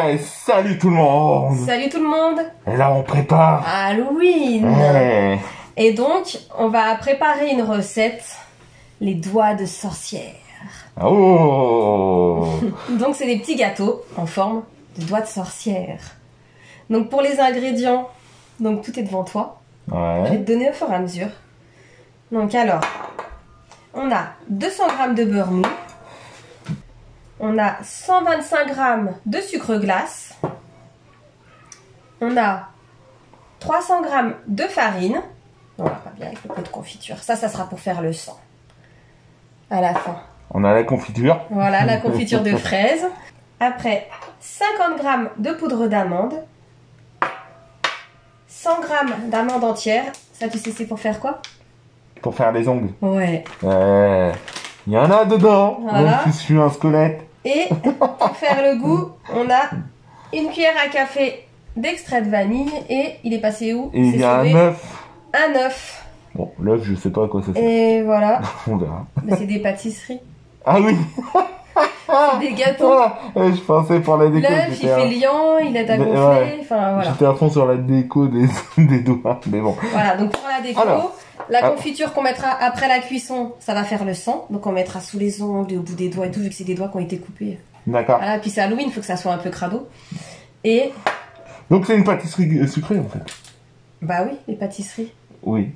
Ouais, salut tout le monde. Salut tout le monde. Et là, on prépare Halloween. Ouais. Et donc, on va préparer une recette, les doigts de sorcière. Oh. Donc, c'est des petits gâteaux en forme de doigts de sorcière. Donc, pour les ingrédients, donc tout est devant toi. Je vais Ouais. te donner au fur et à mesure. Donc, alors, on a 200 g de beurre mou. On a 125 g de sucre glace. On a 300 g de farine. Non, pas bien avec le pot de confiture. Ça sera pour faire le sang. À la fin. On a la confiture. Voilà, la confiture de fraises. Après, 50 g de poudre d'amande. 100 g d'amandes entières. Ça, tu sais, c'est pour faire quoi? Pour faire les ongles. Ouais. Ouais. Il y en a dedans. Voilà. Je suis un squelette. Et pour faire le goût, on a une cuillère à café d'extrait de vanille. Et il est passé où? Et il y a un œuf. Un œuf. Bon, l'œuf, je sais pas à quoi ça sert. Et voilà. On verra. Mais c'est des pâtisseries. Ah oui. C'est des gâteaux. Ah, je pensais pour la déco. L'œuf, il fait liant, il est à gonfler. Ouais. Enfin, voilà. J'étais à fond sur la déco des doigts. Mais bon. Voilà, donc pour la déco, Alors. la confiture qu'on mettra après la cuisson, ça va faire le sang. Donc on mettra sous les ongles et au bout des doigts et tout, vu que c'est des doigts qui ont été coupés. D'accord. Voilà, puis c'est Halloween, il faut que ça soit un peu crado. Et, Donc c'est une pâtisserie sucrée en fait. bah oui, les pâtisseries. Oui.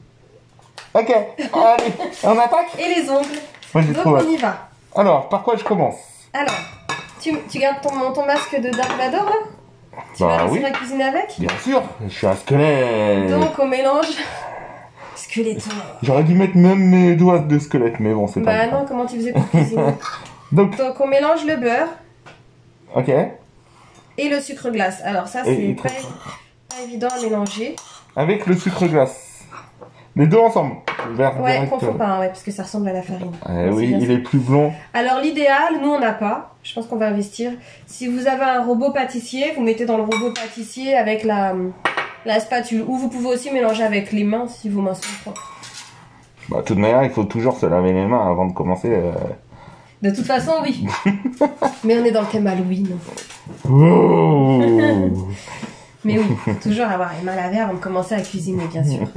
Ok. Allez, on attaque. Et les ongles. Moi j'ai Donc trop hâte. on y va. Alors, par quoi je commence? Alors, tu gardes ton masque de Dark Vador là? Tu vas réussir à cuisiner avec? Bien sûr, je suis un squelette. Donc on mélange. Squeletto. J'aurais dû mettre même mes doigts de squelette, mais bon, c'est pas Bah grave. non, comment tu faisais pour cuisiner? Donc, Donc on mélange le beurre ok. et le sucre glace. Alors ça Et c'est pas évident à mélanger. Avec le sucre glace. Les deux ensemble. Vers Ouais, direct. confonds pas, ouais, parce que ça ressemble à la farine. Oui, il est plus blond. Alors l'idéal, nous on n'a pas. Je pense qu'on va investir. Si vous avez un robot pâtissier, vous mettez dans le robot pâtissier avec la spatule. Ou vous pouvez aussi mélanger avec les mains si vos mains sont propres. Bah, de toute manière, il faut toujours se laver les mains avant de commencer. De toute façon, oui. Mais on est dans le thème Halloween. Oh. Mais oui, faut toujours avoir les mains lavées avant de commencer à cuisiner, bien sûr.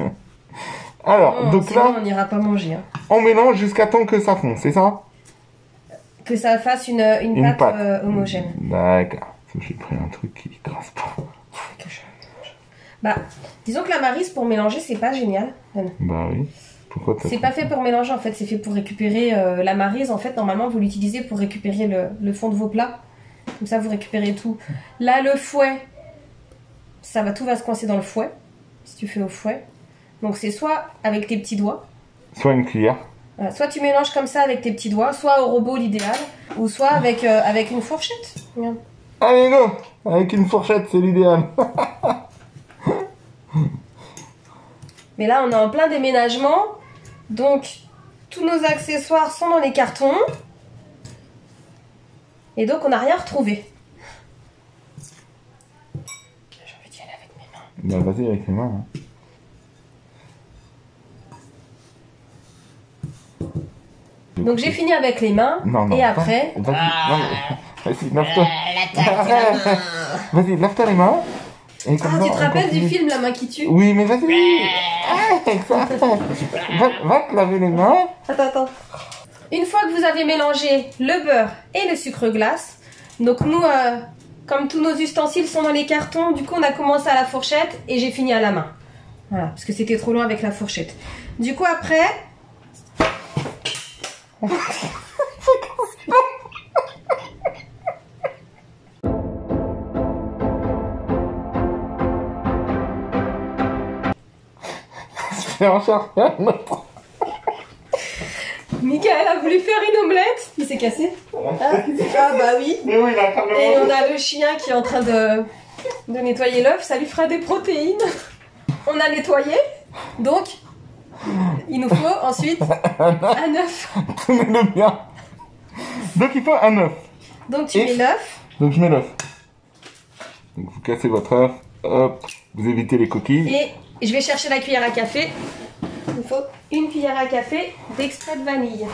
Alors, Non, donc sinon, là, on n'ira pas manger. Hein. on mélange jusqu'à temps que ça fond, c'est ça? Que ça fasse une pâte, homogène. D'accord. J'ai pris un truc qui grasse pas. Bah, disons que la maryse pour mélanger, c'est pas génial. Bah oui. Pourquoi t'as C'est pas fait pour mélanger en fait, c'est fait pour récupérer la maryse. En fait, normalement, vous l'utilisez pour récupérer le fond de vos plats. Comme ça, vous récupérez tout. Là, le fouet, tout va se coincer dans le fouet, si tu fais au fouet. Donc, c'est soit avec tes petits doigts, Soit une cuillère. soit tu mélanges comme ça avec tes petits doigts, soit au robot l'idéal, ou soit avec une fourchette. Regarde. Allez, go! Avec une fourchette, c'est l'idéal. Mais là, on est en plein déménagement. Donc, tous nos accessoires sont dans les cartons. Et donc, on n'a rien retrouvé. J'ai envie d'y aller avec mes mains. Bah vas-y avec les mains. Hein. Donc, j'ai fini avec les mains. Non, non. Et après... Vas-y, lave-toi. Vas-y, lave-toi les mains. Et comme Ah, ça, tu te on rappelles continue. du film La main qui tue? Oui, mais vas-y. Va te laver les mains. Attends. Une fois que vous avez mélangé le beurre et le sucre glace, donc nous, comme tous nos ustensiles sont dans les cartons, du coup on a commencé à la fourchette et j'ai fini à la main. Voilà, parce que c'était trop loin avec la fourchette. Du coup après... Je vais en chercher un autre. Michael a voulu faire une omelette, il s'est cassé. Ah bah oui. Mais oui, il a quand même. Et on a le chien qui est en train de nettoyer l'œuf, ça lui fera des protéines. On a nettoyé, donc il nous faut ensuite un œuf. Tenez-le bien. Donc il faut un œuf. Donc tu mets l'œuf. Donc je mets l'œuf. Donc vous cassez votre œuf. Hop. Vous évitez les coquilles. Et je vais chercher la cuillère à café. Il faut une cuillère à café d'extrait de vanille.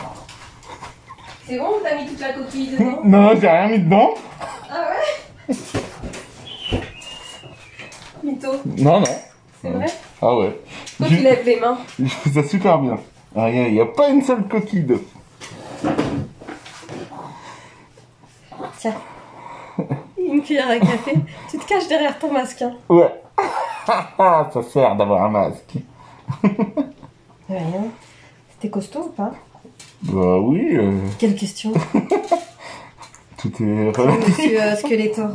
C'est bon ou t'as mis toute la coquille dedans? Non, j'ai rien mis dedans. Ah ouais? tuto. Non, non. C'est vrai? Ah ouais. Toi, tu lèves les mains. Je fais ça super bien. Ah, il n'y a pas une seule coquille d'œuf. Tiens. Une cuillère à café. Tu te caches derrière ton masque. Hein. Ouais. Ça sert d'avoir un masque. Rien. C'était costaud ou pas? Bah oui. Quelle question? Tout est relatif. Monsieur Skeletor.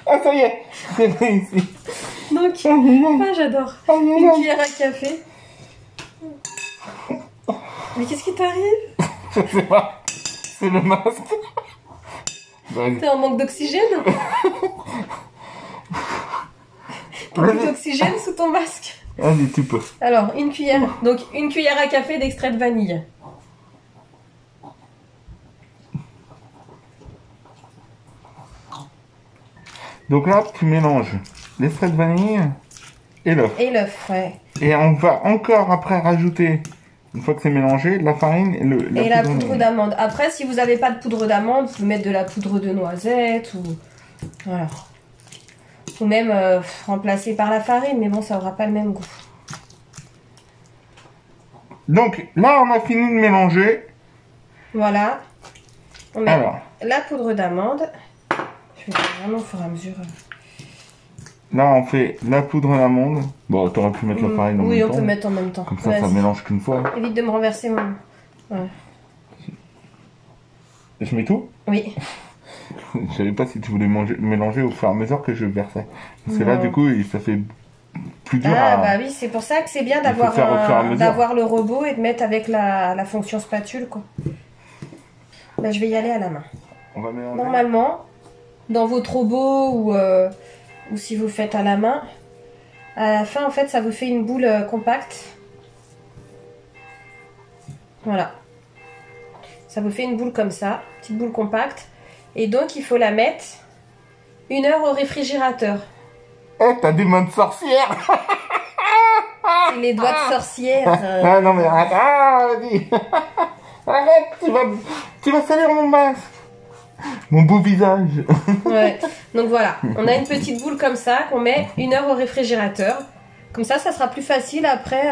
Ah, ça y est. C'est réussi. Donc, ah, j'adore. Une cuillère à café. Mais qu'est-ce qui t'arrive? Je sais pas. C'est le masque. Vas-y. T'es en manque d'oxygène? T'as plus d'oxygène sous ton masque? Vas-y, tu peux. Alors, une cuillère. Donc, une cuillère à café d'extrait de vanille. Donc là, tu mélanges l'extrait de vanille et l'œuf. Et l'œuf, ouais. Et on va encore après rajouter, une fois que c'est mélangé, la farine et la poudre d'amande. Après, si vous n'avez pas de poudre d'amande, vous pouvez mettre de la poudre de noisette ou... Voilà. Ou même remplacer par la farine, mais bon, ça aura pas le même goût. Donc là, on a fini de mélanger. Voilà. On met Alors, la poudre d'amande. Je vais faire vraiment au fur et à mesure. là, on fait la poudre d'amande. Bon, t'aurais pu mettre la farine en même temps. Oui, on peut mettre en même temps. Comme ça mélange qu'une fois. Évite de me renverser mon... Ouais. Je mets tout? Oui. Je savais pas si tu voulais mélanger au fur et à mesure que je versais. Parce que là, Non. du coup, ça fait plus dur Ah, à... bah oui, c'est pour ça que c'est bien Il faut faire au fur et à mesure. d'avoir le robot et de mettre avec la fonction spatule, quoi. Bah, je vais y aller à la main. On va mélanger. Normalement, dans votre robot ou si vous faites à la main, à la fin, en fait, ça vous fait une boule compacte. Voilà. Ça vous fait une boule comme ça, petite boule compacte. Et donc, il faut la mettre 1 heure au réfrigérateur. Eh, t'as des mains de sorcière. C'est les doigts de sorcière. Ah non mais arrête, vas-y. Arrête, tu vas salir mon masque. Mon beau visage. Ouais. Donc voilà, on a une petite boule comme ça qu'on met 1 heure au réfrigérateur. Comme ça sera plus facile après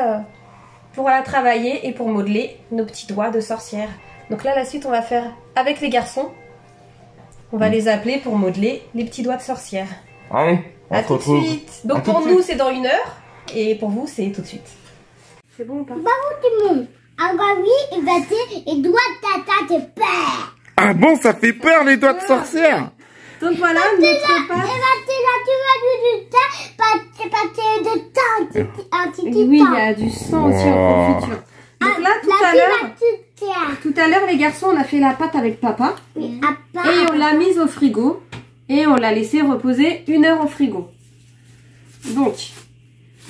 pour la travailler et pour modeler nos petits doigts de sorcière. Donc là, la suite, on va faire avec les garçons. On va les appeler pour modeler les petits doigts de sorcière. Allez, on À se tout de retrouve. suite. Donc pour nous, c'est dans 1 heure. Et pour vous, c'est tout de suite. C'est bon ou pas? Bravo tout le monde. Alors oui, il va dire, et doigt de tata de peur. Ah bon, ça fait peur les doigts de sorcière. Donc voilà, notre pâte. Oui, il y a du sang aussi en confiture. Donc là, tout à l'heure, les garçons, on a fait la pâte avec papa. Et on l'a mise au frigo. Et on l'a laissé reposer 1 heure au frigo. Donc,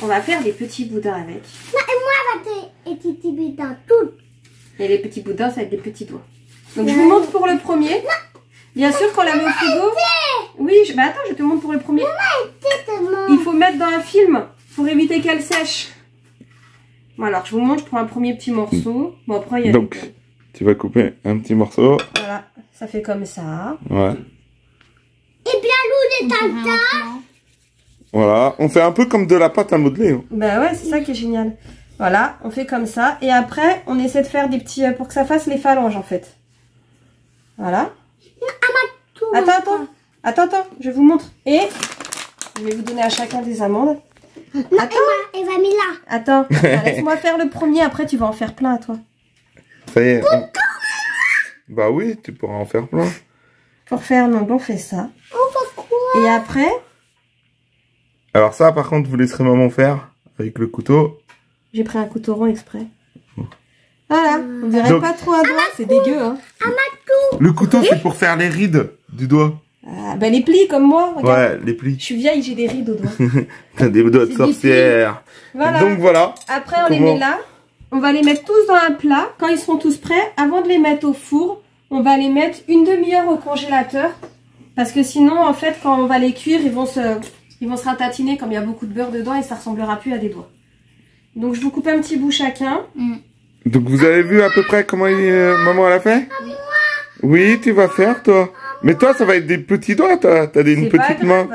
on va faire des petits boudins avec. Et les petits boudins, ça va être des petits doigts. Donc, je vous montre pour le premier. Bien sûr, quand on la met au frigo... Oui, bah attends, je te montre pour le premier. Il faut mettre dans un film pour éviter qu'elle sèche. Bon, alors, je vous montre, je prends un premier petit morceau. Bon, après, il y a... Donc, tu vas couper un petit morceau. Voilà, ça fait comme ça. Ouais. Et bien, nous, les tatas. Voilà, on fait un peu comme de la pâte à modeler. Hein. Bah ouais, c'est ça qui est génial. Voilà, on fait comme ça. Et après, on essaie de faire des petits... pour que ça fasse les phalanges, en fait. Voilà. Attends, je vous montre. Et je vais vous donner à chacun des amandes. Attends. Elle va mettre là. Attends, laisse-moi faire le premier, après tu vas en faire plein à toi. Ça y est. Bah oui, tu pourras en faire plein. Pour faire, donc on fait ça. Oh, pourquoi? Et après... Alors ça, par contre, vous laisserez maman faire avec le couteau. J'ai pris un couteau rond exprès. Voilà, on dirait Donc, pas trop un doigt, c'est dégueu. Hein. Le couteau, c'est pour faire les rides du doigt. Ah, bah les plis comme moi, regarde. Ouais, les plis. Je suis vieille, j'ai des rides aux doigts. T'as des doigts de C'est des sorcière. Voilà. Donc voilà. Après, on les met là. On va les mettre tous dans un plat. Quand ils seront tous prêts, avant de les mettre au four, on va les mettre 1 demi-heure au congélateur. Parce que sinon, en fait, quand on va les cuire, ils vont se ratatiner comme il y a beaucoup de beurre dedans et ça ressemblera plus à des doigts. Donc, je vous coupe un petit bout chacun. Donc vous avez vu à peu près comment maman elle a fait? Oui, tu vas faire toi. Mais toi, ça va être des petits doigts, toi. T'as une petite main.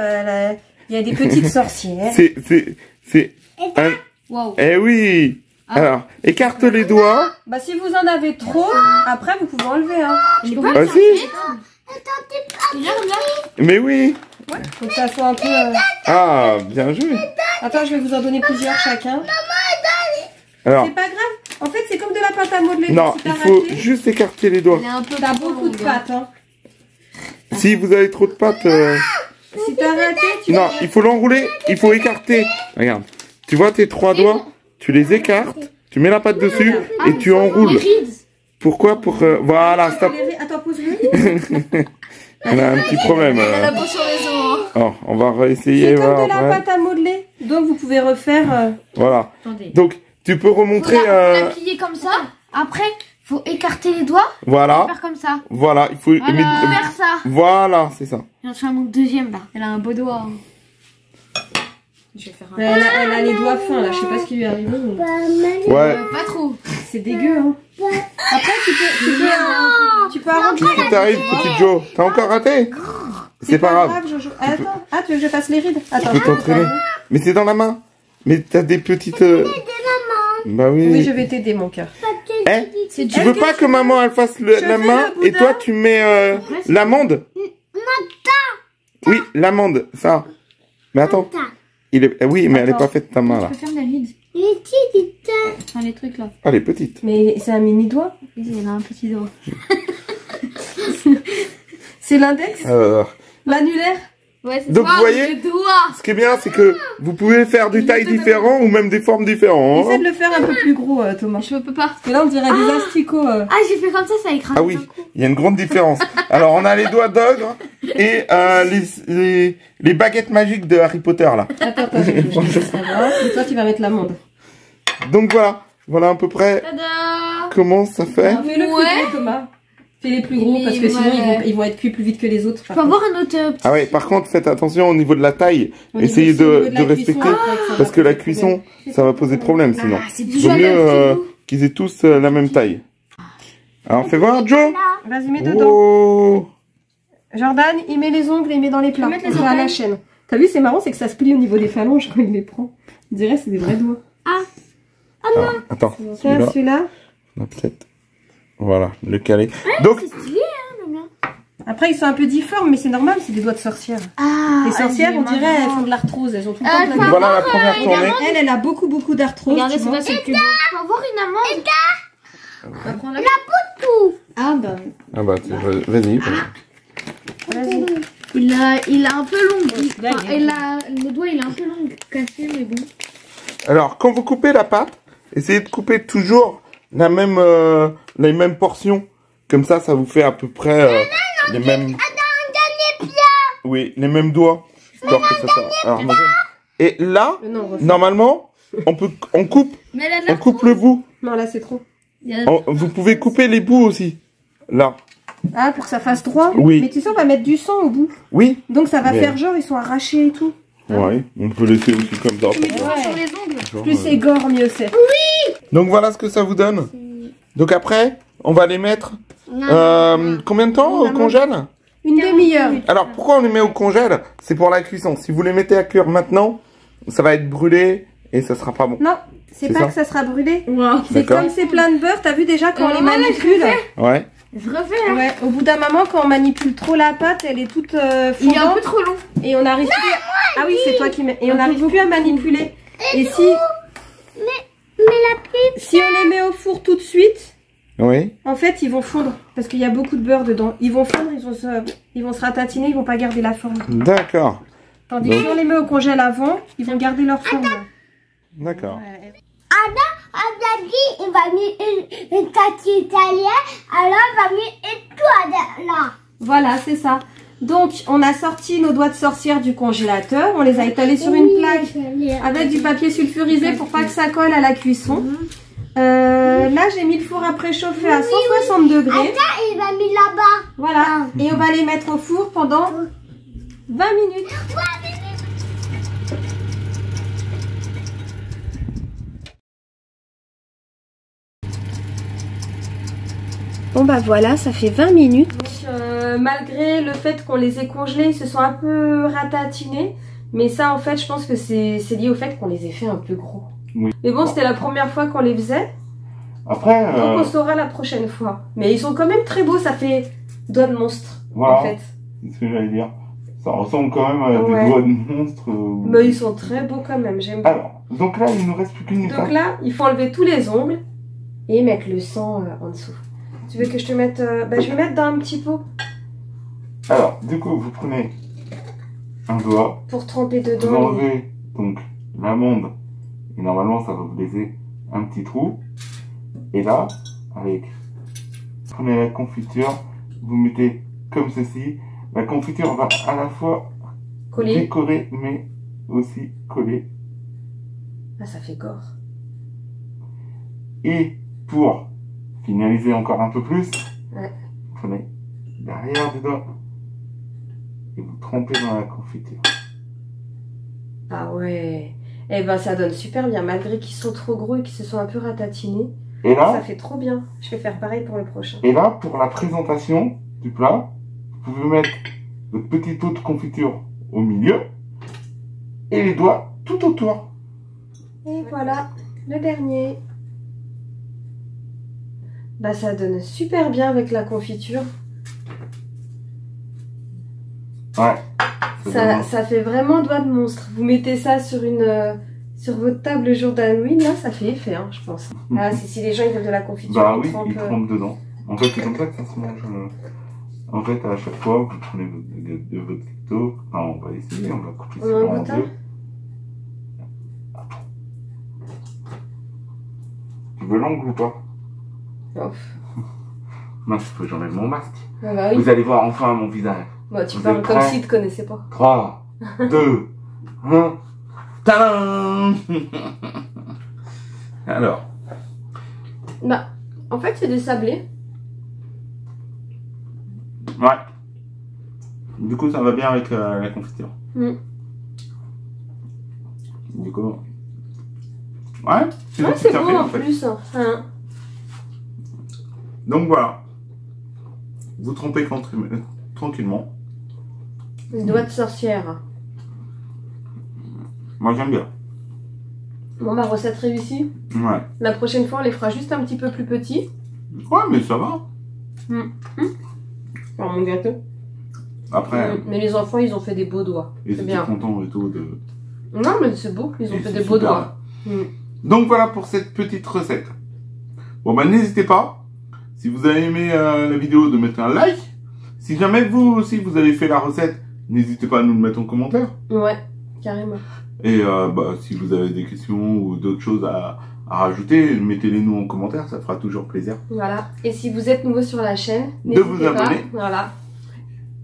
Il y a des petites sorcières. C'est un... Wow. Eh oui. Alors, écarte les doigts. Bah si vous en avez trop, après vous pouvez enlever. Hein. Je peux pas Ah le si. Mais oui. Faut que ça soit un peu... Ah, bien joué. Attends, je vais vous en donner plusieurs chacun. Alors, C'est pas grave. En fait, c'est comme de la pâte à modeler. non, Si il t'as faut raté, juste écarter les doigts. Elle est un peu t'as trop beaucoup de longue. pâte. Hein. Si vous avez trop de pâtes... Si t'as raté, tu... Non, il faut l'enrouler, il faut écarter. Regarde, tu vois tes 3 doigts, tu les écartes, tu mets la pâte dessus et tu enroules. Pourquoi? Pour... voilà, stop. Attends, pose-le. Elle a un petit problème. Elle a la peau sur les os. Hein. Oh, on va réessayer. C'est comme voir de la après. pâte à modeler. Donc vous pouvez refaire... Voilà. Attendez. Donc, tu peux remontrer... Faut la plier comme ça. Après, faut écarter les doigts. Voilà. Faire comme ça. Voilà, il faut... Voilà. Faire ça. Voilà, c'est ça. Il y en a un deuxième là. Elle a un beau doigt. Hein. Je vais faire un. Elle a les doigts fins là, je sais pas ce qui lui est arrivé. Mais... Ouais. Pas trop. C'est dégueu. Hein. Après, tu peux arranger. Qu'est-ce qui t'arrive, petit Joe? T'as encore raté? C'est pas grave. Jojo. Attends, tu veux que je fasse les rides? Attends. Tu peux t'entraîner. Mais c'est dans la main. Mais t'as des petites... Bah oui. Oui, je vais t'aider, mon cœur. Hein? Tu veux pas que maman elle fasse la fais main le et toi tu mets l'amande? Oui, l'amande, ça. Mais attends. Oui, mais elle est pas faite ta main Tu là. peux faire la ride. Enfin, les trucs là. Ah, elle est petite. Mais c'est un mini doigt. Oui, elle a un petit doigt. C'est l'index, l'annulaire. Ouais, c'est Donc, ça, vous voyez, le doigt. ce qui est bien, c'est que vous pouvez faire des tailles différentes ou même des formes différentes. Essaie de le faire un peu plus gros, Thomas. Je peux pas. Parce que là, on dirait des asticots. Ah, j'ai fait comme ça écrase. Ah oui, il y a une grande différence. Alors, on a les doigts d'ogre et les baguettes magiques de Harry Potter là. Attends, je vais savoir. Et toi, tu vas mettre l'amande. Donc voilà à peu près Tada. comment ça fait. Fais-le plus gros, Thomas. Fais-les plus gros parce que sinon, ils vont être cuits plus vite que les autres. Je peux avoir un autre Ah ouais, par contre, faites attention au niveau de la taille. Au niveau Essayez aussi, au niveau de de la respecter. cuisson, après, ça Parce va que la poser cuisson, ça va poser problème sinon. c'est Il vaut mieux qu'ils aient tous la même taille. Alors, fais voir, Joe. Vas-y, mets dedans. Oh. Jordan, il met les ongles et il met dans les plats. mettre les Sur la orteils. chaîne. T'as vu, c'est marrant, c'est que ça se plie au niveau des phalanges quand il les prend. On dirait que c'est des vrais doigts. Alors, attends, Tiens, celui-là, celui-là. on a peut-être... Voilà, le calé. Donc, Après, ils sont un peu difformes, mais c'est normal, c'est des doigts de sorcière. Ah, Les sorcières, on dirait, elles font de l'arthrose. Elles ont tout le temps plein de voilà la première tournée. Elle a beaucoup d'arthrose. Regardez, tu c'est vois. pas c'est plus beau. Je peux avoir une amande. On va prendre la Ah bah. Ah bah, vas-y. Vas-y. Il a un peu long. Là, Enfin, le doigt il est un peu long, cassé, mais bon. Alors, quand vous coupez la pâte, essayez de couper toujours les mêmes portions. Comme ça vous fait à peu près les mêmes... Oui, les mêmes doigts. Histoire que ça soit homogène. Et là, normalement, on coupe Mais elle a de on coupe le bout. Non, là, c'est trop. Vous pouvez couper les bouts aussi. Là. Ah, pour que ça fasse droit. Oui. Mais tu sais, on va mettre du sang au bout. Oui. Donc, ça va Mais- faire genre, ils sont arrachés et tout. Ouais, on peut laisser aussi comme ça. Tu mets du sang sur les ongles. Genre, Plus c'est gore, mieux c'est. Donc voilà ce que ça vous donne. Donc après, on va les mettre combien de temps au congèle? Une demi-heure. Alors pourquoi on les met au congèle? C'est pour la cuisson. Si vous les mettez à cuire maintenant, ça va être brûlé et ça sera pas bon. Non, c'est C'est pas ça. que ça sera brûlé. Wow. C'est D'accord. comme c'est plein de beurre, t'as vu déjà quand on les Voilà, manipule. Ouais. Je refais là. Ouais, au bout d'un moment, quand on manipule trop la pâte, elle est toute Il est un fondante peu trop long. et on n'arrive plus. Ah oui, c'est toi qui mets. Et on n'arrive plus à manipuler. Et si on les met au four tout de suite, Oui. en fait, ils vont fondre parce qu'il y a beaucoup de beurre dedans. Ils vont fondre, ils vont se ratatiner, ils vont pas garder la forme. D'accord. Tandis que si on les met au congèle avant, ils vont garder leur forme. D'accord. On a dit, il va mettre une tarte italienne, alors il va mettre tout là. Voilà, c'est ça. Donc, on a sorti nos doigts de sorcière du congélateur. On les a étalés sur une plaque avec du papier sulfurisé pour pas que ça colle à la cuisson. Là, j'ai mis le four à préchauffer à 160 degrés. Attends, il va mettre là-bas. Voilà. Et on va les mettre au four pendant 20 minutes. Bon bah voilà, ça fait 20 minutes. Donc, malgré le fait qu'on les ait congelés, ils se sont un peu ratatinés. Mais ça en fait je pense que c'est lié au fait qu'on les ait fait un peu gros. Oui. Mais bon, c'était la première fois qu'on les faisait. Après... Donc on saura la prochaine fois. Mais ils sont quand même très beaux, ça fait doigts de monstre voilà, en fait. C'est ce que j'allais dire. Ça ressemble quand même à des doigts de monstre. Mais ils sont très beaux quand même, j'aime bien. Alors, donc là il nous reste plus qu'une étape. Donc là, il faut enlever tous les ongles et mettre le sang en dessous. Tu veux que je te mette... Bah, je vais mettre dans un petit pot. Alors, du coup, vous prenez un doigt. Pour tremper dedans. Vous enlevez donc l'amande. Et normalement, ça va vous laisser un petit trou. Et là, avec... Prenez la confiture. Vous mettez comme ceci. La confiture va à la fois décorer, mais aussi coller. Ah, ça fait gore. Et pour finaliser encore un peu plus, ouais. Prenez l'arrière du doigt et vous trempez dans la confiture. Ah ouais. Eh ben ça donne super bien, malgré qu'ils sont trop gros et qu'ils se sont un peu ratatinés. Et là, ça fait trop bien. Je vais faire pareil pour le prochain. Et là, pour la présentation du plat, vous pouvez mettre votre petit pot de confiture au milieu et les doigts tout autour. Et voilà, le dernier. Bah ça donne super bien avec la confiture. Ouais. Ça fait vraiment doigt de monstre. Vous mettez ça sur sur votre table le jour d'Halloween, là, ça fait effet, hein, je pense. Ah, si les gens ils veulent de la confiture, bah oui, ils trempent dedans. En fait, c'est comme ça que ça se mange. En fait, à chaque fois, vous prenez votre gâteau. Enfin, on va essayer, on va couper ça en deux. Tu veux l'ongle ou pas? Ouf. Mince, faut que j'enlève mon masque. Ah bah oui. Vous allez voir enfin mon visage. Bah, tu parles comme si tu te connaissais pas. 3, 2, 1. Tadam! Alors. Bah, en fait, c'est des sablés. Ouais. Du coup, ça va bien avec la confiture. Mm. Du coup. Ouais, c'est bon en plus. Hein. Donc voilà. Vous trempez tranquillement. Les doigts de sorcière. Moi j'aime bien. Bon, ma recette réussie. Ouais. La prochaine fois, on les fera juste un petit peu plus petits. Ouais, mais ça va. Alors, mon gâteau. Après. Mais les enfants, ils ont fait des beaux doigts. Ils étaient contents et tout de. Non, mais c'est beau. Ils ont fait des beaux doigts. Donc voilà pour cette petite recette. Bon bah n'hésitez pas, si vous avez aimé la vidéo, de mettre un like. Si jamais vous aussi vous avez fait la recette, n'hésitez pas à nous le mettre en commentaire. Ouais, carrément. Et bah, si vous avez des questions ou d'autres choses à rajouter, mettez-les nous en commentaire, ça fera toujours plaisir. Voilà. Et si vous êtes nouveau sur la chaîne, de vous abonner. Voilà.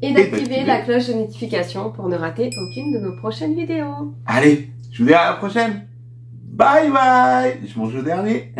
Et d'activer la cloche de notification pour ne rater aucune de nos prochaines vidéos. Allez, je vous dis à la prochaine. Bye bye. Je mange le dernier.